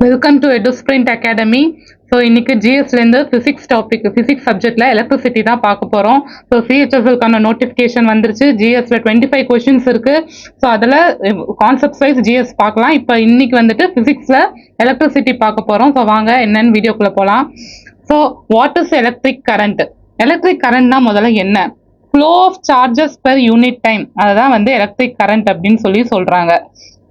Welcome to EduSprint Academy. So இன்னைக்கு ஜிஎஸ்லேருந்து physics சப்ஜெக்டில் electricity தான் பார்க்க போகிறோம். ஸோ சிஹெச்எஸ்எல்கான நோட்டிஃபிகேஷன் வந்துருச்சு. ஜிஎஸ்ல 25 கொஷின்ஸ் இருக்குது. ஸோ அதில் கான்செப்ட் வைஸ் ஜிஎஸ் பார்க்கலாம். இப்போ இன்னைக்கு வந்துட்டு ஃபிசிக்ஸில் எலக்ட்ரிசிட்டி பார்க்க போகிறோம். ஸோ வாங்க என்னன்னு வீடியோக்குள்ளே போகலாம். So what is electric current? Electric கரண்ட்னா முதல்ல என்ன? Flow of charges per unit time, அதுதான் வந்து எலக்ட்ரிக் கரண்ட் அப்படின்னு சொல்கிறாங்க.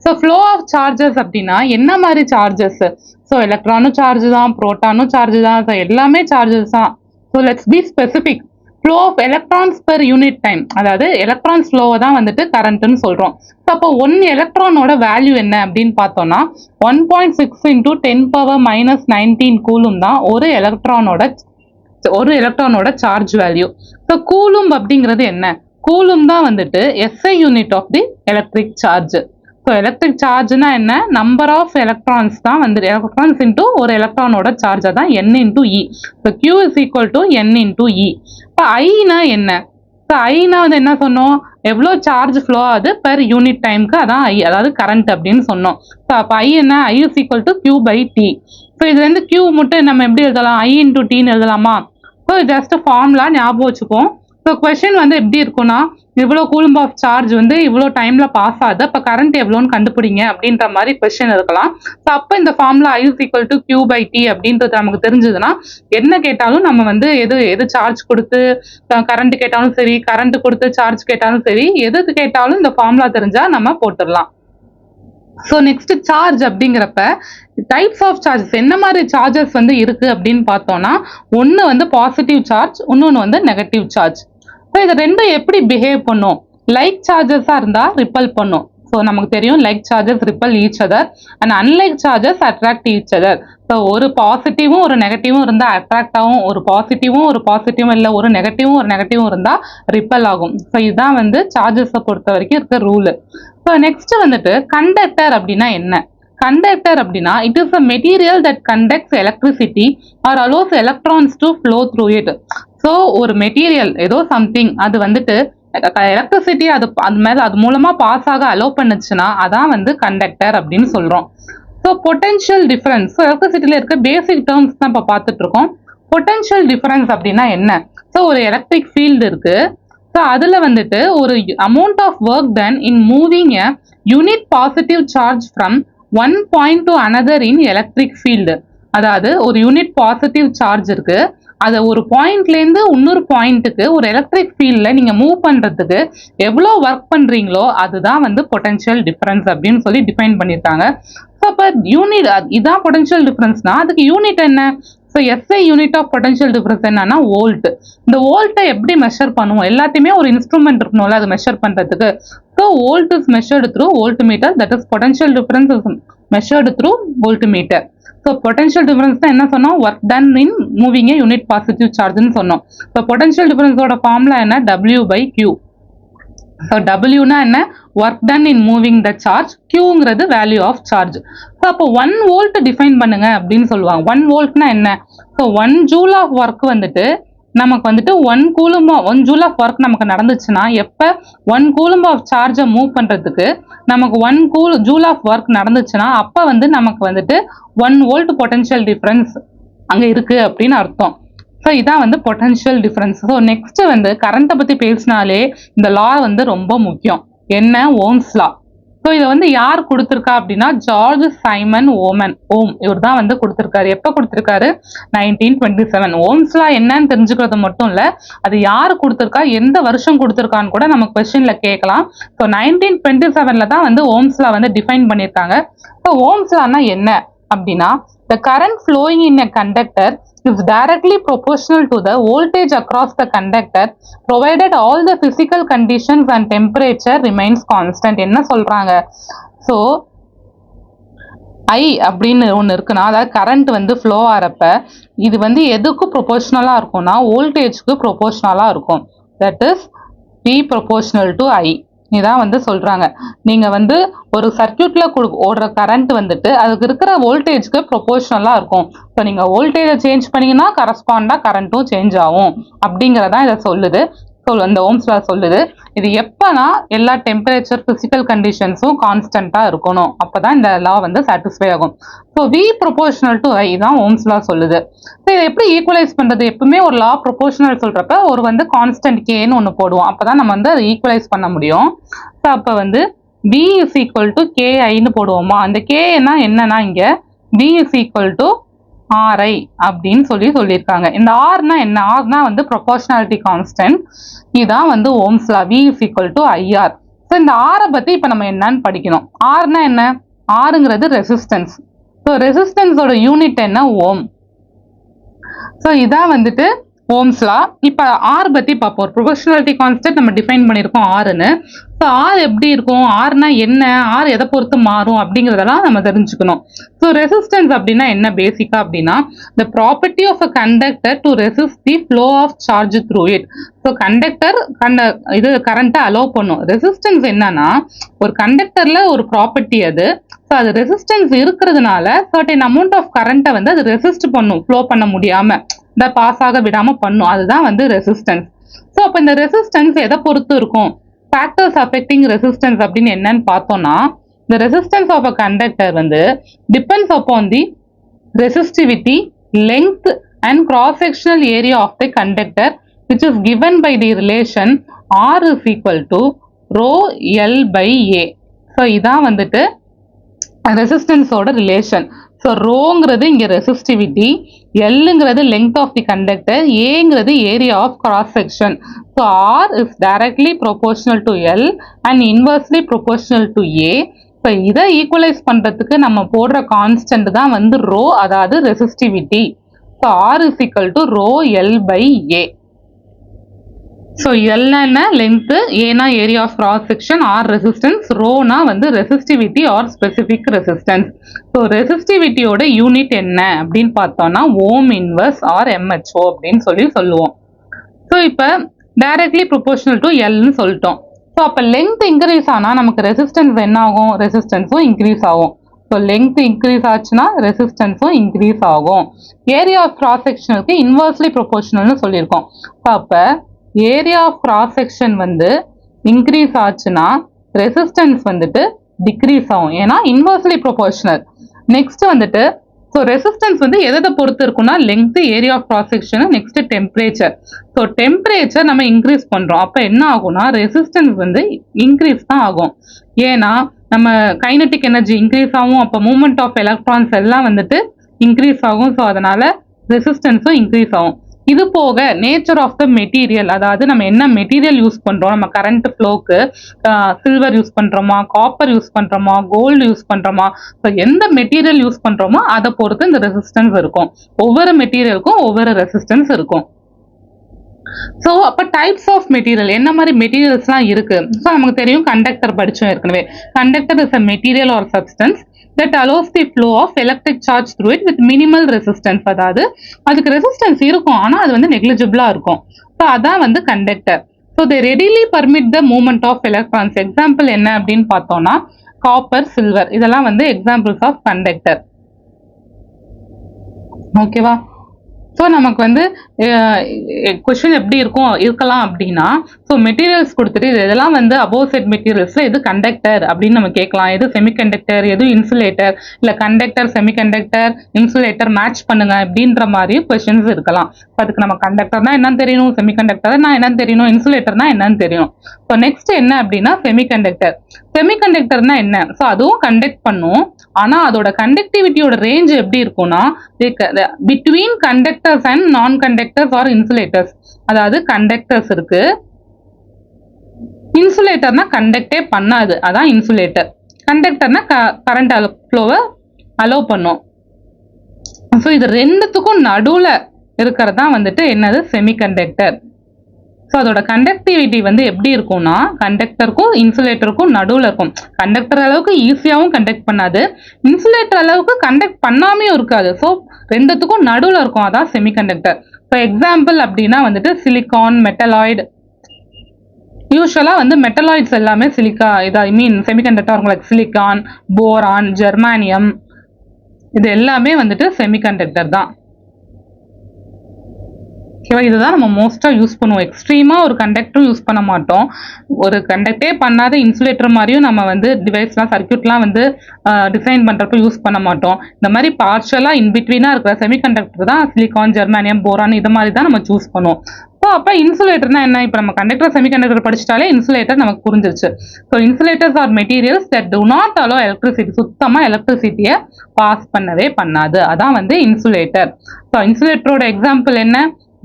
ஸோ ஃப்ளோ ஆஃப் சார்ஜஸ் அப்படின்னா என்ன மாதிரி சார்ஜஸ்? ஸோ எலக்ட்ரானும் சார்ஜ் தான், புரோட்டானும் சார்ஜ் தான், ஸோ எல்லாமே சார்ஜஸ் தான். So let's be specific. Flow of electrons per unit time, அதாவது எலக்ட்ரான்ஸ் ஃப்ளோவை தான் வந்துட்டு கரண்ட்னு சொல்கிறோம். ஸோ அப்போ 1 எலக்ட்ரானோட வேல்யூ என்ன அப்படின்னு பார்த்தோம்னா 1.6 × 10⁻−19 கூலும் தான் ஒரு எலக்ட்ரானோட சார்ஜ் வேல்யூ. ஸோ கூலும் அப்படிங்கிறது என்ன? கூலும் தான் வந்துட்டு SI unit of the electric charge. So electric சார்ஜ்னா என்ன? நம்பர் ஆஃப் எலக்ட்ரான்ஸ் தான் வந்து எலக்ட்ரான்ஸ் இன்டூ ஒரு எலக்ட்ரானோட சார்ஜ் தான் N × E. So Q = N × E. இப்போ ஐனா என்ன? ஸோ ஐனா வந்து என்ன சொன்னோம்? எவ்வளோ சார்ஜ் ஃப்ளோ ஆகுது பெர் யூனிட் டைமுக்கு, அதான் ஐ, அதாவது கரண்ட் அப்படின்னு சொன்னோம். ஸோ அப்போ ஐ என்ன? I = Q/T. ஸோ இதுலேருந்து Q மட்டும் நம்ம எப்படி எழுதலாம்? I × Tன்னு எழுதலாமா? ஸோ ஜஸ்ட் ஃபார்முலா ஞாபகம் வச்சுப்போம். ஸோ கொஸ்டின் வந்து எப்படி இருக்குன்னா, இவ்வளோ கூலும் ஆஃப் சார்ஜ் வந்து இவ்வளோ டைம்ல பாஸ் ஆகுது, அப்போ கரண்ட் எவ்வளோன்னு கண்டுபிடிங்க அப்படின்ற மாதிரி கொஸ்டின் இருக்கலாம். ஸோ அப்போ இந்த ஃபார்முலா I = Q/T அப்படின்றது நமக்கு தெரிஞ்சதுன்னா என்ன கேட்டாலும் நம்ம வந்து எது சார்ஜ் கொடுத்து கரண்ட் கேட்டாலும் சரி, கரண்ட் கொடுத்து சார்ஜ் கேட்டாலும் சரி, எதுக்கு கேட்டாலும் இந்த ஃபார்முலா தெரிஞ்சா நம்ம போட்டுடலாம். ஸோ நெக்ஸ்ட் சார்ஜ் அப்படிங்கிறப்ப டைப்ஸ் ஆஃப் சார்ஜஸ், என்ன மாதிரி சார்ஜஸ் வந்து இருக்கு அப்படின்னு பார்த்தோம்னா, ஒன்று வந்து பாசிட்டிவ் சார்ஜ், இன்னொன்று வந்து நெகட்டிவ் சார்ஜ். ஸோ இது ரெண்டும் எப்படி பிஹேவ் பண்ணும்? லைக் சார்ஜஸாக இருந்தால் ரிப்பல் பண்ணும். ஸோ நமக்கு தெரியும் like charges ripple each other and unlike charges attract each other. So ஒரு பாசிட்டிவும் ஒரு நெகட்டிவும் இருந்தால் அட்ராக்ட் ஆகும், ஒரு பாசிட்டிவும் இல்லை ஒரு நெகட்டிவும் இருந்தால் ரிப்பல் ஆகும். ஸோ இதுதான் வந்து சார்ஜஸை பொறுத்த வரைக்கும் இருக்க ரூலு. ஸோ நெக்ஸ்ட் வந்துட்டு கண்டக்டர் அப்படின்னா என்ன? கண்டக்டர் அப்படின்னா it is a material that conducts electricity or allows electrons to flow through it. So ஒரு மெட்டீரியல் ஏதோ சம்திங் அது வந்துட்டு எலக்ட்ரிசிட்டி அது மூலமா பாஸ் ஆக அலோவ் பண்ணுச்சுன்னா அதான் வந்து கண்டக்டர் அப்படின்னு சொல்றோம். ஸோ பொட்டென்ஷியல் டிஃபரன்ஸ், எலக்ட்ரிசிட்டியில இருக்க பேசிக் டேர்ம்ஸ் தான் இப்போ பார்த்துட்டு இருக்கோம். பொட்டென்ஷியல் டிஃபரன்ஸ் அப்படின்னா என்ன? ஸோ ஒரு எலக்ட்ரிக் ஃபீல்டு இருக்கு. ஸோ அதுல வந்துட்டு ஒரு amount of work done in moving a unit positive charge from one point to another in electric field. அதாவது ஒரு யூனிட் பாசிட்டிவ் சார்ஜ் இருக்கு, அதை ஒரு பாயிண்ட்லேருந்து இன்னொரு பாயிண்ட்டுக்கு ஒரு எலக்ட்ரிக் ஃபீல்டில் நீங்கள் மூவ் பண்ணுறதுக்கு எவ்வளோ ஒர்க் பண்ணுறீங்களோ அதுதான் வந்து பொட்டென்ஷியல் டிஃபரன்ஸ் அப்படின்னு சொல்லி டிஃபைன் பண்ணியிருக்காங்க. ஸோ அப்போ யூனிட் இதான் பொட்டென்ஷியல் டிஃபரன்ஸ்னா அதுக்கு யூனிட் என்ன? So SI unit of potential difference என்னன்னா வோல்ட். இந்த வோல்ட்டை எப்படி மெஷர் பண்ணுவோம்? எல்லாத்தையுமே ஒரு இன்ஸ்ட்ருமெண்ட் இருக்கணும்ல அது மெஷர் பண்ணுறதுக்கு. So volt is measured through voltmeter, that is potential difference is measured through voltmeter. So potential difference தான் என்ன சொன்னோம்? Work done in moving a unit positive சார்ஜ்னு சொன்னோம். ஸோ பொட்டென்ஷியல் டிஃபரன்ஸோட ஃபார்முலா என்ன? W/Q. ஸோ Wனா என்ன? Work done in moving the charge, Qங்கிறது value of charge. So அப்போ 1 வோல்ட் டிஃபைன் பண்ணுங்க அப்படின்னு சொல்லுவாங்க. 1 வோல்ட்னா என்ன? ஸோ 1 ஜூல் ஆஃப் ஒர்க் வந்துட்டு நமக்கு வந்துட்டு 1 ஜூல் ஆஃப் ஒர்க் நமக்கு நடந்துச்சுன்னா, எப்போ 1 கூலும் ஆஃப் சார்ஜை மூவ் பண்ணுறதுக்கு நமக்கு 1 ஜூல் ஆஃப் ஒர்க் நடந்துச்சுன்னா அப்போ வந்து நமக்கு வந்துட்டு 1 வோல்ட் பொட்டென்ஷியல் டிஃபரன்ஸ் அங்கே இருக்கு அப்படின்னு அர்த்தம். ஸோ இதான் வந்து பொட்டென்ஷியல் டிஃபரன்ஸ். ஸோ நெக்ஸ்ட் வந்து கரண்ட்டை பற்றி பேசினாலே இந்த லா வந்து ரொம்ப முக்கியம். என்ன? Ohm's law. ஸோ இதை வந்து யார் கொடுத்துருக்கா அப்படின்னா ஜார்ஜ் சைமன் ஓம் இவர் தான் வந்து கொடுத்துருக்காரு. எப்போ கொடுத்துருக்காரு? 1927. ஓம்ஸ் லா என்னன்னு தெரிஞ்சுக்கிறது மட்டும் இல்லை, அது யார் கொடுத்துருக்கா, எந்த வருஷம் கொடுத்துருக்கான்னு கூட நம்ம கொஸ்டின்ல கேட்கலாம். ஸோ 1927 தான் வந்து ஓம்ஸ் லா வந்து டிஃபைன் பண்ணியிருக்காங்க. ஸோ ஓம்ஸ் லானா என்ன அப்படின்னா, the current flowing in a conductor is directly proportional to the voltage across the conductor provided all the physical conditions and temperature remains constant. என்ன சொல்றாங்க? ஸோ I அப்படின்னு ஒன்று இருக்குன்னா, அதாவது கரண்ட் வந்து ஃப்ளோ ஆகிறப்ப இது வந்து எதுக்கு ப்ரொபோர்ஷனலாக இருக்கும்னா வோல்டேஜ்க்கு ப்ரொபோர்ஷனலாக இருக்கும். That is P proportional to I. இதான் வந்து சொல்றாங்க. நீங்க வந்து ஒரு சர்க்கியூட்ல ஓடுற கரண்ட் வந்துட்டு அதுக்கு இருக்கிற வோல்டேஜ்க்கு ப்ரொபோர்ஷனலா இருக்கும். ஸோ நீங்க வோல்டேஜை சேஞ்ச் பண்ணீங்கன்னா கரஸ்பாண்டா கரண்ட்டும் சேஞ்ச் ஆகும் அப்படிங்கிறதான் இதை சொல்லுது. இந்த ஓம்ஸ் லா சொல்லுது. இது எப்பனா எல்லா டெம்பரேச்சர் பிசிக்கல் கண்டிஷன்ஸும் கான்ஸ்டன்டா இருக்கணும், அப்பதான் இந்த லா வந்து சாட்டிஸ்ஃபை ஆகும். So V proportional to I தான் ஓம்ஸ் லா சொல்லுது. ஸோ இதை எப்படி ஈக்குவலைஸ் பண்றது? எப்பவுமே ஒரு லா ப்ரொபோர்ஷனல் சொல்றப்ப ஒரு வந்து கான்ஸ்டன்ட் கேன்னு ஒன்று போடுவோம், அப்பதான் நம்ம வந்து அதை ஈக்குவலைஸ் பண்ண முடியும். ஸோ அப்போ வந்து V is equal to KIன்னு போடுவோமா? அந்த Kனா என்னன்னா இங்க V is equal to RI அப்படின்னு சொல்லியிருக்காங்க. இந்த ஆர்னா என்ன? ஆர்னா வந்து ப்ரொபோர்ஷனாலிட்டி கான்ஸ்டன்ட். இதுதான் வந்து Ohm's law. V is equal to IR. So இந்த ஆரை பத்தி இப்ப நம்ம என்னன்னு படிக்கணும். ஆர்னா என்ன? ஆருங்கிறது ரெசிஸ்டன்ஸ். ஸோ ரெசிஸ்டன்ஸோட யூனிட் என்ன? ஓம். ஸோ இதான் வந்துட்டு ஓம்ஸ் லா. இப்போ ஆர் பத்தி பார்ப்போம். ப்ரொபோர்ஷனாலிட்டி கான்ஸ்டன்ட் நம்ம டிஃபைன் பண்ணியிருக்கோம் ஆர்னு. ஸோ ஆர் எப்படி இருக்கும், ஆர்னா என்ன, ஆர் எதை பொறுத்து மாறும் அப்படிங்கிறதெல்லாம் நம்ம தெரிஞ்சுக்கணும். ஸோ ரெசிஸ்டன்ஸ் அப்படின்னா என்ன பேசிக்கா அப்படின்னா the property of a conductor to resist the flow of charge through it. So conductor இது கரண்ட்டை அலோவ் பண்ணும். ரெசிஸ்டன்ஸ் என்னன்னா ஒரு கண்டக்டர்ல ஒரு ப்ராப்பர்ட்டி அது. ஸோ அது ரெசிஸ்டன்ஸ் இருக்கிறதுனால சர்டன் அமௌண்ட் ஆஃப் கரண்ட்டை வந்து அது ரெசிஸ்ட் பண்ணும், ஃப்ளோ பண்ண முடியாம இந்த பாஸ் ஆக விடாம பண்ணும். அதுதான் வந்து ரெசிஸ்டன்ஸ். ஸோ அப்போ இந்த ரெசிஸ்டன்ஸ் எதை பொறுத்து இருக்கும்? ஃபேக்டர்ஸ் அஃபெக்டிங் ரெசிஸ்டன்ஸ் அப்படின்னு என்னன்னு பார்த்தோம்னா the resistance of a conductor வந்து depends upon the resistivity, length and cross-sectional area of the conductor which is given by the relation R is equal to rho L by A. So இதான் வந்துட்டு ரெசிஸ்டன்ஸோட relation. So ரோங்கிறது இங்க resistivity, எல்லுங்கிறது length of the conductor, ஏங்கிறது area of cross section. So R is directly proportional to L and inversely proportional to A. So இதை equalize பண்றதுக்கு நம்ம போடுற கான்ஸ்டன்ட் தான் வந்து ரோ, அதாவது resistivity. So R is equal to rho L by A. So எல்னா என்ன? Length, ஏனா area of cross section, R resistance, ரோனா வந்து resistivity R specific resistance. So ரெசிஸ்டிவிட்டியோட யூனிட் என்ன அப்படின்னு பார்த்தோம்னா ஓம் இன்வர்ஸ் ஆர் MHO அப்படின்னு சொல்லுவோம். ஸோ இப்போ டைரக்ட்லி ப்ரொபோர்ஷனல் டு எல்னு சொல்லிட்டோம். ஸோ அப்போ லென்த் இன்க்ரீஸ் ஆனால் நமக்கு ரெசிஸ்டன்ஸ் என்ன ஆகும்? ரெசிஸ்டன்ஸும் இன்க்ரீஸ் ஆகும். ஸோ லென்த் இன்க்ரீஸ் ஆச்சுன்னா ரெசிஸ்டன்ஸும் இன்க்ரீஸ் ஆகும். ஏரியா ஆஃப் கிராஸ் செக்ஷனுக்கு இன்வர்ஸ்லி ப்ரொபோர்ஷனல்னு சொல்லியிருக்கோம். ஸோ அப்போ ஏரியா ஆஃப் கிராஸ் செக்ஷன் வந்து இன்க்ரீஸ் ஆச்சுன்னா ரெசிஸ்டன்ஸ் வந்துட்டு டிக்ரீஸ் ஆகும், ஏன்னா இன்வர்ஸ்லி ப்ரொபோர்ஷனல். நெக்ஸ்ட் வந்துட்டு ஸோ ரெசிஸ்டன்ஸ் வந்து எதை பொறுத்து இருக்குன்னா length, area of cross section, next temperature. So temperature நம்ம இன்க்ரீஸ் பண்றோம், அப்போ என்ன ஆகும்னா ரெசிஸ்டன்ஸ் வந்து இன்க்ரீஸ் தான் ஆகும். ஏன்னா நம்ம கைனடிக் எனர்ஜி இன்க்ரீஸ் ஆகும், அப்போ மூவ்மெண்ட் ஆஃப் எலக்ட்ரான்ஸ் எல்லாம் வந்துட்டு இன்க்ரீஸ் ஆகும். ஸோ அதனால ரெசிஸ்டன்ஸும் இன்க்ரீஸ் ஆகும். இது போக நேச்சர் ஆஃப் த மெட்டீரியல், அதாவது நம்ம என்ன மெட்டீரியல் யூஸ் பண்றோம், நம்ம கரண்ட் ஃப்ளோக்கு சில்வர் யூஸ் பண்றோமா, காப்பர் யூஸ் பண்றோமா, கோல்டு யூஸ் பண்றோமா, ஸோ எந்த மெட்டீரியல் யூஸ் பண்றோமோ அதை பொறுத்து இந்த ரெசிஸ்டன்ஸ் இருக்கும். ஒவ்வொரு மெட்டீரியலுக்கும் ஒவ்வொரு ரெசிஸ்டன்ஸ் இருக்கும். ஸோ அப்போ டைப்ஸ் ஆஃப் மெட்டீரியல், என்ன மாதிரி மெட்டீரியல்ஸ்லாம் இருக்கு? ஸோ நமக்கு தெரியும் கண்டக்டர் படிச்சோம் ஏற்கனவே. Conductor is a material R substance that allows the flow of electric charge through it with minimal resistance. அதாவது அதுக்கு ரெசிஸ்டன்ஸ் இருக்கும் ஆனா அது வந்து நெக்லிஜிபிளா இருக்கும். ஸோ அதான் வந்து conductor. So they readily permit the movement of electrons. Example என்ன அப்படின்னு பார்த்தோம்னா காப்பர், சில்வர், இதெல்லாம் வந்து எக்ஸாம்பிள்ஸ் ஆஃப் கண்டக்டர். ஓகேவா? ஸோ நமக்கு வந்து கொஸ்டின் எப்படி இருக்கலாம் அப்படின்னா, ஸோ மெட்டீரியல்ஸ் கொடுத்துட்டு இதெல்லாம் வந்து அபோவ் செட் மெட்டீரியல்ஸ்ல எது கண்டக்டர் அப்படின்னு நம்ம கேட்கலாம், எது செமிகண்டக்டர், எது இன்சுலேட்டர், இல்லை கண்டக்டர், செமிகண்டக்டர், இன்சுலேட்டர் மேட்ச் பண்ணுங்க அப்படின்ற மாதிரி கொஸ்டின்ஸ் இருக்கலாம். அதுக்கு நம்ம கண்டக்டர்னா என்னன்னு தெரியணும், செமிகண்டக்டர்னா என்னன்னு தெரியணும், இன்சுலேட்டர்னா என்னன்னு தெரியணும். ஸோ நெக்ஸ்ட் என்ன அப்படின்னா செமிகண்டக்டர். செமிகண்டக்டர்னா என்ன? ஸோ அதுவும் கண்டக்ட் பண்ணும், ஆனா அதோட கண்டக்டிவிட்டியோட ரேஞ்ச் எப்படி இருக்கும்னா பிட்வீன் கண்டக்டர்ஸ் அண்ட் நான் கண்டக்டர்ஸ் ஆர் இன்சுலேட்டர்ஸ். அதாவது கண்டக்டர்ஸ் இருக்கு, இன்சுலேட்டர்னா கண்டக்டே பண்ணாது, அதான் இன்சுலேட்டர். கண்டக்டர்னா கரண்ட் ஃப்ளோவை அலோவ் பண்ணும். ஸோ இது ரெண்டுத்துக்கும் நடுவில் இருக்கிறது தான் வந்துட்டு என்னது செமிகண்டக்டர். ஸோ அதோட கண்டக்டிவிட்டி வந்து எப்படி இருக்கும்னா கண்டக்டருக்கும் இன்சுலேட்டருக்கும் நடுவில் இருக்கும். கண்டக்டர் அளவுக்கு ஈஸியாகவும் கண்டக்ட் பண்ணாது, இன்சுலேட்டர் அளவுக்கு கண்டக்ட் பண்ணாமையும் இருக்காது. ஸோ ரெண்டுத்துக்கும் நடுவில் இருக்கும், அதான் செமிகண்டக்டர். ஸோ எக்ஸாம்பிள் அப்படின்னா வந்துட்டு சிலிக்கான், மெட்டலாய்டு. யூஸ்வலாக வந்து மெட்டலாய்ட்ஸ் எல்லாமே செமிகண்டக்டர் லைக் சிலிக்கான், போரான், ஜெர்மானியம், இது எல்லாமே வந்துட்டு செமிகண்டக்டர் தான். ஓகேவா? இதுதான் நம்ம மோஸ்ட்டாக யூஸ் பண்ணுவோம். எக்ஸ்ட்ரீமாக ஒரு கண்டக்டரும் யூஸ் பண்ண மாட்டோம். ஒரு கண்டக்டே பண்ணாத இன்சுலேட்டர் மாதிரியும் நம்ம வந்து டிவைஸ்லாம் சர்க்யூட்லாம் வந்து டிசைன் பண்ணுறப்ப யூஸ் பண்ண மாட்டோம். இந்த மாதிரி பார்ஷலாக இன்பிட்வீனாக இருக்கிற செமிகண்டக்டர் தான் சிலிகான், ஜெர்மானியம், போரான் இது மாதிரி தான் நம்ம சூஸ் பண்ணுவோம். ஸோ அப்போ இன்சுலேட்டர்னா என்ன? இப்போ நம்ம கண்டக்டர் செமிகண்டக்டர் படிச்சிட்டாலே இன்சுலேட்டர் நமக்கு புரிஞ்சிருச்சு. So insulators are materials that do not allow electricity, சுத்தமாக எலக்ட்ரிசிட்டியை பாஸ் பண்ணவே பண்ணாது. அதான் வந்து இன்சுலேட்டர். ஸோ இன்சுலேட்டரோட எக்ஸாம்பிள் என்ன?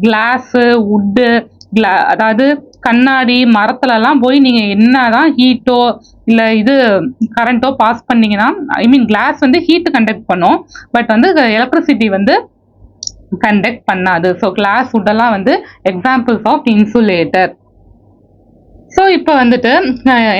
கிளாஸு, வுட்டு, அதாவது கண்ணாடி, மரத்துலலாம் போய் நீங்கள் என்னதான் ஹீட்டோ இல்லை இது கரண்ட்டோ பாஸ் பண்ணீங்கன்னா, ஐ மீன் கிளாஸ் வந்து ஹீட்டு கண்டக்ட் பண்ணும், பட் வந்து எலக்ட்ரிசிட்டி வந்து கண்டக்ட் பண்ணாது. ஸோ கிளாஸ், வுட்டெல்லாம் வந்து எக்ஸாம்பிள்ஸ் ஆஃப் இன்சுலேட்டர். ஸோ இப்போ வந்துட்டு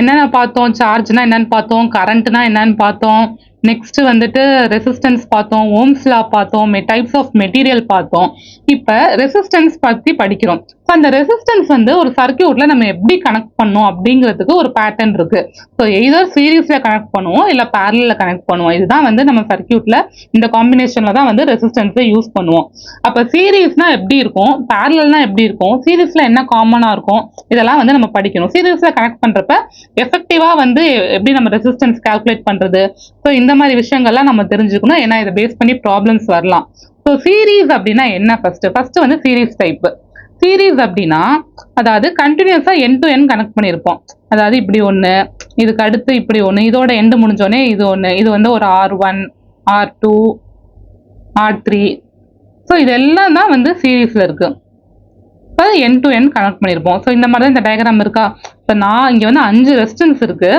என்னென்ன பார்த்தோம்? சார்ஜ்னா என்னன்னு பார்த்தோம், கரண்ட்னா என்னன்னு பார்த்தோம், நெக்ஸ்ட் வந்துட்டு ரெசிஸ்டன்ஸ் பார்த்தோம், ஓம்ஸ் லா பார்த்தோம், டைப்ஸ் ஆஃப் மெட்டீரியல் பார்த்தோம். இப்போ ரெசிஸ்டன்ஸ் பற்றி படிக்கிறோம். ஸோ அந்த ரெசிஸ்டன்ஸ் வந்து ஒரு சர்க்கியூட்ல நம்ம எப்படி கனெக்ட் பண்ணோம் அப்படிங்கிறதுக்கு ஒரு பேட்டர்ன் இருக்கு. ஸோ எய்தர் சீரீஸ்ல கனெக்ட் பண்ணுவோம் இல்லை பேரலில் கனெக்ட் பண்ணுவோம். இதுதான் வந்து நம்ம சர்க்கியூட்ல இந்த காம்பினேஷன்ல தான் வந்து ரெசிஸ்டன்ஸை யூஸ் பண்ணுவோம். அப்போ சீரீஸ்னா எப்படி இருக்கும், பேரலல்னா எப்படி இருக்கும், சீரீஸ்ல என்ன காமனா இருக்கும், இதெல்லாம் வந்து நம்ம படிக்கணும். சீரீஸ்ல கனெக்ட் பண்றப்ப எஃபெக்டிவா வந்து எப்படி நம்ம ரெசிஸ்டன்ஸ் கால்குலேட் பண்றது, ஸோ இந்த மாதிரி விஷயங்கள்லாம் நம்ம தெரிஞ்சுக்கணும். ஏன்னா இதை பேஸ் பண்ணி ப்ராப்ளம்ஸ் வரலாம். ஸோ சீரீஸ் அப்படின்னா என்ன? ஃபர்ஸ்ட் வந்து சீரீஸ் டைப். சீரீஸ் அப்படின்னா அதாவது கண்டினியூஸா என் டு என் கனெக்ட் பண்ணியிருப்போம். அதாவது இப்படி ஒன்று, இதுக்கு அடுத்து இப்படி ஒன்று, இதோட எண்டு முடிஞ்சோடனே இது ஒன்று, இது வந்து ஒரு R1, R2, R3. ஸோ இதெல்லாம் தான் வந்து சீரீஸ்ல இருக்கு. இப்போ என் டு என் கனெக்ட் பண்ணியிருப்போம். ஸோ இந்த மாதிரி தான் இந்த டயக்ராம் இருக்கா? இப்போ நான் இங்கே வந்து 5 ரெசிஸ்டன்ஸ் இருக்கு,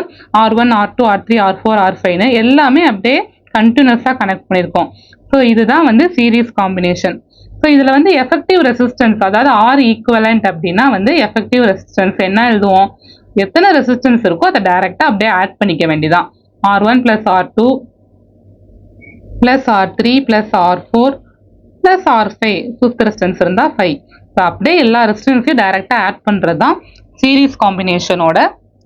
R1, R2, R3, R4, R5ன்னு எல்லாமே அப்படியே கண்டினியூஸாக கனெக்ட் பண்ணியிருக்கோம். ஸோ இதுதான் வந்து சீரீஸ் காம்பினேஷன். ஸோ இதில் வந்து எஃபெக்டிவ் ரெசிஸ்டன்ஸ், அதாவது R ஈக்குவலண்ட் அப்படின்னா வந்து எஃபெக்டிவ் ரெசிஸ்டன்ஸ் என்ன எழுதுவோம்? எத்தனை ரெசிஸ்டன்ஸ் இருக்கோ அதை டைரெக்டாக அப்படியே ஆட் பண்ணிக்க வேண்டியதான். R1 + R2 + R3 + R4 + R5, fifth resistance இருந்தால் 5. ஸோ அப்படியே எல்லா ரெசிஸ்டன்ஸையும் டைரெக்டாக ஆட் பண்ணுறது தான் சீரீஸ் காம்பினேஷனோட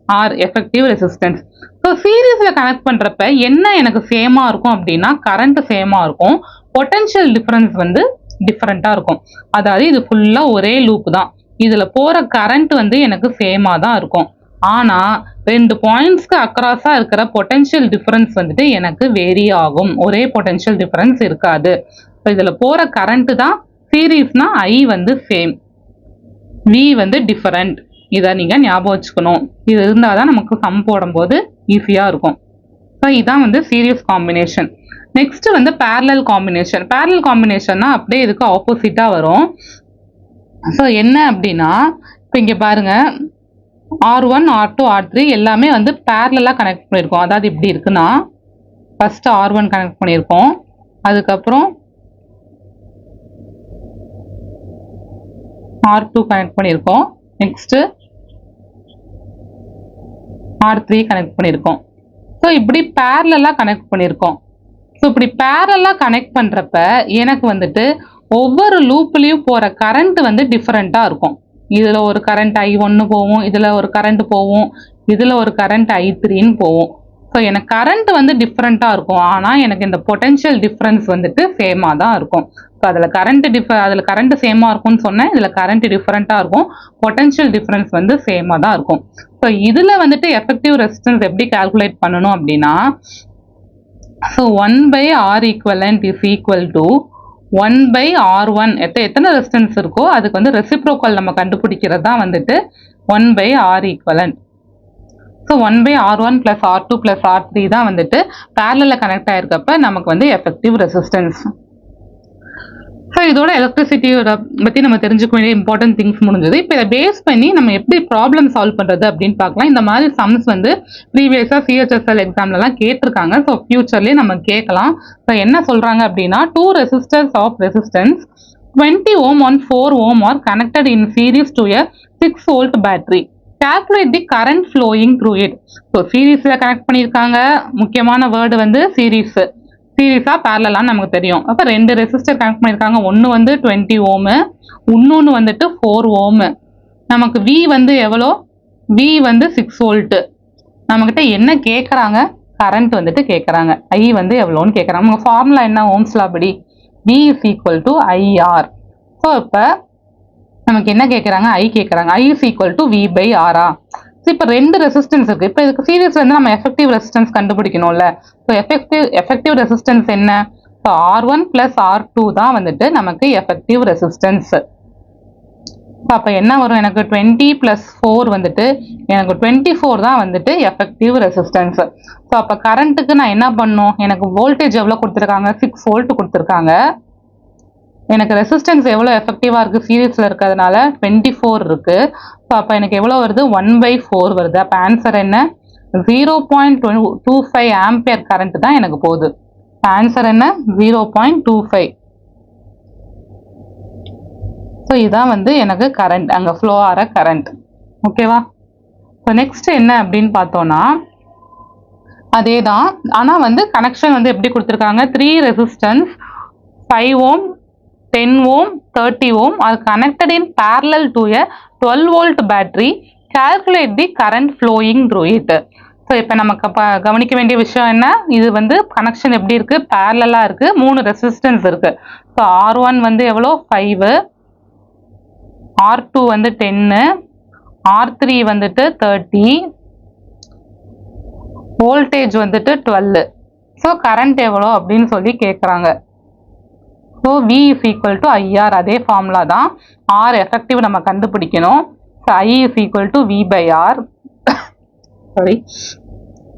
ஆர் எஃபெக்டிவ் ரெசிஸ்டன்ஸ். ஸோ சீரீஸில் கனெக்ட் பண்ணுறப்ப என்ன எனக்கு சேமாக இருக்கும் அப்படின்னா, கரண்ட் சேமாக இருக்கும், பொட்டன்ஷியல் டிஃபரன்ஸ் வந்து டிஃப்ரெண்ட்டாக இருக்கும். அதாவது இது ஃபுல்லாக ஒரே லூப் தான், இதில் போகிற கரண்ட் வந்து எனக்கு சேமாக தான் இருக்கும். ஆனால் 2 பாயிண்ட்ஸ்க்கு அக்ராஸாக இருக்கிற பொட்டன்ஷியல் டிஃபரன்ஸ் வந்துட்டு எனக்கு வேரி ஆகும். ஒரே பொட்டன்ஷியல் டிஃபரன்ஸ் இருக்காது. ஸோ இதில் போகிற கரண்ட் தான் சீரீஸ்னா ஐ வந்து சேம், வி வந்து டிஃபரண்ட். இதை நீங்கள் ஞாபகம் வச்சுக்கணும். இது இருந்தால் தான் நமக்கு சம் போடும்போது ஈஸியாக இருக்கும். ஸோ இதான் வந்து சீரீஸ் காம்பினேஷன். நெக்ஸ்ட் வந்து பேரலல் காம்பினேஷன். பேரலல் காம்பினேஷன்னா அப்படியே இதுக்கு ஆப்போசிட்டாக வரும். ஸோ என்ன அப்படின்னா, இப்போ இங்கே பாருங்க, R1, R2, R3 எல்லாமே வந்து பேரலாக கனெக்ட் பண்ணியிருக்கோம். அதாவது இப்படி இருக்குன்னா ஃபர்ஸ்ட் R1 கனெக்ட் பண்ணியிருக்கோம், அதுக்கப்புறம் R2 கனெக்ட் பண்ணியிருக்கோம், நெக்ஸ்ட் R3 கனெக்ட் பண்ணியிருக்கோம். ஸோ இப்படி பேரலாக கனெக்ட் பண்ணியிருக்கோம். ஸோ இப்படி பேரலாக கனெக்ட் பண்ணுறப்ப எனக்கு வந்துட்டு ஒவ்வொரு லூப்லேயும் போகிற கரண்ட் வந்து டிஃப்ரெண்ட்டாக இருக்கும். இதில் ஒரு கரண்ட் I1 போகும், இதில் ஒரு கரண்ட் போகும், இதில் ஒரு கரண்ட் I3ன்னு போகும். ஸோ எனக்கு கரண்ட் வந்து டிஃப்ரெண்ட்டாக இருக்கும், ஆனால் எனக்கு இந்த பொட்டென்ஷியல் டிஃப்ரென்ஸ் வந்துட்டு சேமாக தான் இருக்கும். ஸோ அதில் கரண்ட் சேமாக இருக்கும்னு சொன்னேன், இதில் கரண்ட் டிஃப்ரெண்ட்டாக இருக்கும், பொட்டென்ஷியல் டிஃப்ரென்ஸ் வந்து சேமாக தான் இருக்கும். ஸோ இதில் வந்துட்டு எஃபெக்டிவ் ரெசிஸ்டன்ஸ் எப்படி கால்குலேட் பண்ணணும் அப்படின்னா, so 1/R equivalent is equal to 1/R1. எத்தனை ரெசிஸ்டன்ஸ் இருக்கோ அதுக்கு வந்து ரெசிப்ரோக்கல் நம்ம கண்டுபிடிக்கிறது தான் வந்துட்டு 1/R equivalent. So 1/R1 + R2 + R3 தான் வந்துட்டு பேரலில் கனெக்ட் ஆகிருக்கப்ப நமக்கு வந்து எஃபெக்டிவ் ரெசிஸ்டன்ஸ். ஸோ இதோட எலக்ட்ரிசிட்டியோட பற்றி நம்ம தெரிஞ்சுக்க வேண்டிய இம்பார்ட்டன்ட் திங்ஸ் முடிஞ்சது. இப்போ இதை பேஸ் பண்ணி நம்ம எப்படி ப்ராப்ளம் சால்வ் பண்ணுறது அப்படின்னு பார்க்கலாம். இந்த மாதிரி சம்ஸ் வந்து ப்ரீவியஸாக CHSL எக்ஸாம்லலாம் கேட்டிருக்காங்க. ஸோ ஃபியூச்சர்லேயே நம்ம கேட்கலாம். ஸோ என்ன சொல்கிறாங்க அப்படின்னா, 2 resistors of resistance 20 ohm on 4 ohm are connected in series to a 6 volt battery. Calculate the current flowing through it. So சீரீஸில் கனெக்ட் பண்ணியிருக்காங்க. முக்கியமான வேர்டு வந்து சீரீஸு. சீரீஸாக பேரலான்னு நமக்கு தெரியும். அப்போ 2 ரெசிஸ்டர் கனெக்ட் பண்ணியிருக்காங்க. ஒன்று வந்து 20 ohm, இன்னொன்று வந்துட்டு 4 ohm. நமக்கு V வந்து எவ்வளோ? V வந்து 6 volt. நம்மக்கிட்ட என்ன கேட்குறாங்க? கரண்ட் வந்துட்டு கேட்குறாங்க. I வந்து எவ்வளோன்னு கேட்குறாங்க. நமக்கு ஃபார்முலா என்ன? ஓம்ஸ் லா படி V = IR. ஸோ இப்போ நமக்கு என்ன கேட்குறாங்க, ஐ கேட்குறாங்க. I is equal to V by ஆரா. இப்போ ரெண்டு ரெசிஸ்டன்ஸ் இருக்கு. இப்போ இதுக்கு சீரிஸ்ல இருந்து நம்ம எஃபெக்டிவ் ரெசிஸ்டன்ஸ் கண்டுபிடிக்கணும்ல. ஸோ எஃபெக்டிவ் ரெசிஸ்டன்ஸ் என்ன? ஸோ R1 பிளஸ் R2 தான் வந்துட்டு நமக்கு எஃபெக்டிவ் ரெசிஸ்டன்ஸ். அப்போ என்ன வரும், எனக்கு 20 பிளஸ் 4 வந்துட்டு எனக்கு 24 தான் வந்துட்டு எஃபெக்டிவ் ரெசிஸ்டன்ஸ். ஸோ அப்போ கரண்ட்டுக்கு நான் என்ன பண்ணும், எனக்கு வோல்டேஜ் எவ்வளோ கொடுத்துருக்காங்க, 6 வோல்ட் கொடுத்துருக்காங்க. எனக்கு ரெசிஸ்டன்ஸ் எவ்வளோ எஃபெக்டிவாக இருக்குது, சீரீஸில் இருக்கிறதுனால 24 இருக்குது. ஸோ அப்போ எனக்கு எவ்வளோ வருது, 1/4 வருது. அப்போ ஆன்சர் என்ன, 0.25 ஆம்பியர் கரண்ட் தான் எனக்கு போகுது. ஆன்சர் என்ன, 0.25. ஸோ இதுதான் வந்து எனக்கு கரண்ட், அங்கே ஃப்ளோ ஆகிற கரண்ட். ஓகேவா? ஸோ நெக்ஸ்ட் என்ன அப்படின்னு பார்த்தோன்னா அதே தான், ஆனால் வந்து கனெக்ஷன் வந்து எப்படி கொடுத்துருக்காங்க, 3 resistance 5 ohm 10 ohm 30 ohm are connected in parallel to a 12 volt battery. Calculate the current flowing through it. So இப்போ நமக்கு கவனிக்க வேண்டிய விஷயம் என்ன, இது வந்து கனெக்ஷன் எப்படி இருக்குது, பேரலாக இருக்குது, 3 ரெசிஸ்டன்ஸ் இருக்குது. ஸோ R1 வந்து எவ்வளோ 5, R2 வந்து 10, R3 வந்துட்டு 30, வோல்டேஜ் வந்துட்டு 12. ஸோ கரண்ட் எவ்வளோ அப்படின்னு சொல்லி கேட்குறாங்க. So V is equal to IR, அதே ஃபார்முலா தான். R எஃபெக்டிவ் நம்ம கண்டுபிடிக்கணும். So I is equal to V by R. Sorry,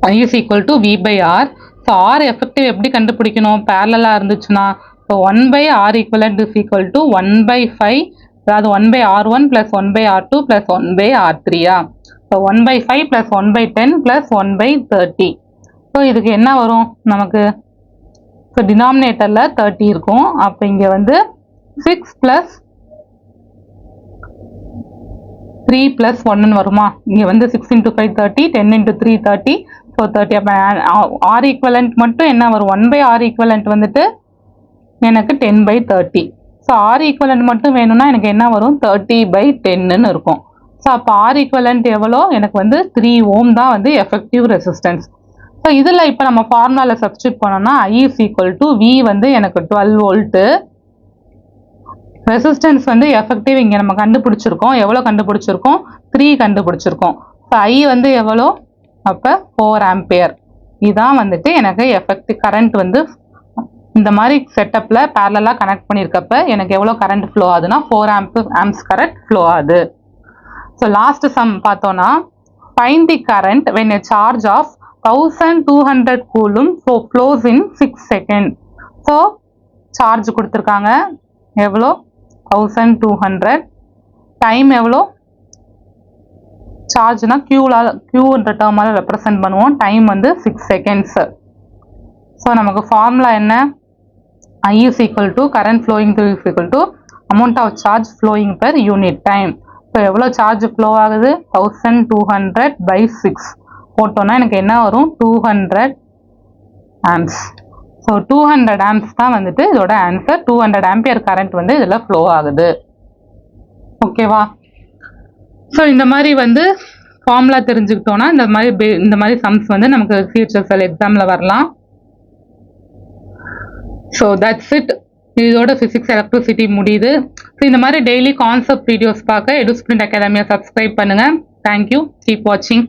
I is equal to V by R. So R effective எப்படி கண்டுபிடிக்கணும், பேரலாக இருந்துச்சுன்னா so 1/R equivalent is equal to 1/5, அதாவது 1/R1 plus 1/R2 plus 1/R3. So 1/5 plus 1/10 plus 1/30. So இதுக்கு என்ன வரும் நமக்கு, so டினாமினேட்டரில் 30 இருக்கும். அப்போ இங்கே வந்து 6 ப்ளஸ் 3 ப்ளஸ் 1 வருமா, இங்கே வந்து 6 × 5 30, 10 × 3 30. ஸோ 30. அப்போ R ஈக்குவலண்ட் மட்டும் என்ன வரும், 1/R ஈக்குவலண்ட் வந்துட்டு எனக்கு 10/30. ஸோ R ஈக்குவலண்ட் மட்டும் வேணும்னா எனக்கு என்ன வரும், 30/10ன்னு இருக்கும். ஸோ அப்போ R ஈக்குவலண்ட் எவ்வளோ, எனக்கு வந்து 3 ohm தான் வந்து எஃபெக்டிவ் ரெசிஸ்டன்ஸ். ஸோ இதில் இப்போ நம்ம ஃபார்முலாவில் சப்ஸ்டியூட் பண்ணோம்னா I is equal to V வந்து எனக்கு 12 வோல்ட்டு, ரெசிஸ்டன்ஸ் வந்து எஃபெக்டிவ் இங்கே நம்ம கண்டுபிடிச்சிருக்கோம். எவ்வளோ கண்டுபிடிச்சிருக்கோம், 3 கண்டுபிடிச்சிருக்கோம். ஸோ I வந்து எவ்வளோ, அப்போ 4 ஆம்பியர். இதுதான் வந்துட்டு எனக்கு எஃபெக்டிவ் கரண்ட் வந்து இந்த மாதிரி செட்டப்பில் பேரலாக கனெக்ட் பண்ணியிருக்கப்ப எனக்கு எவ்வளோ கரண்ட் ஃப்ளோ ஆகுதுன்னா 4 ஆம்ப்ஸ் கரண்ட் ஃப்ளோ ஆகுது. ஸோ லாஸ்ட் சம் பார்த்தோன்னா, find the current when a charge of 1200 coulomb flows in 6 seconds. So charge கொடுத்துருக்காங்க எவ்வளோ, 1200, டைம் எவ்வளோ, சார்ஜ்னா Qன்ற டேர்மால் ரெப்ரசன்ட் பண்ணுவோம், டைம் வந்து 6 seconds. ஸோ நமக்கு ஃபார்முலா என்ன, I is equal to current flowing through is equal to amount of charge flowing per unit time. So எவ்வளோ charge flow ஆகுது, 1200/6 போட்டோன்னா எனக்கு என்ன வரும், 200 amps. ஸோ 200 amps தான் வந்துட்டு இதோட ஆன்சர். 200 ஆம்பியர் கரண்ட் வந்து இதில் ஃப்ளோ ஆகுது. ஓகேவா? ஸோ இந்த மாதிரி வந்து ஃபார்முலா தெரிஞ்சுக்கிட்டோன்னா இந்த மாதிரி சம்ஸ் வந்து நமக்கு ஃபியூச்சர்ஸில் எக்ஸாமில் வரலாம். So that's it. இதோட ஃபிசிக்ஸ் எலக்ட்ரிசிட்டி முடியுது. ஸோ இந்த மாதிரி டெய்லி கான்செப்ட் வீடியோஸ் பார்க்க EduSprint Academy சப்ஸ்கிரைப் பண்ணுங்கள். தேங்க்யூ. கீப் வாட்சிங்.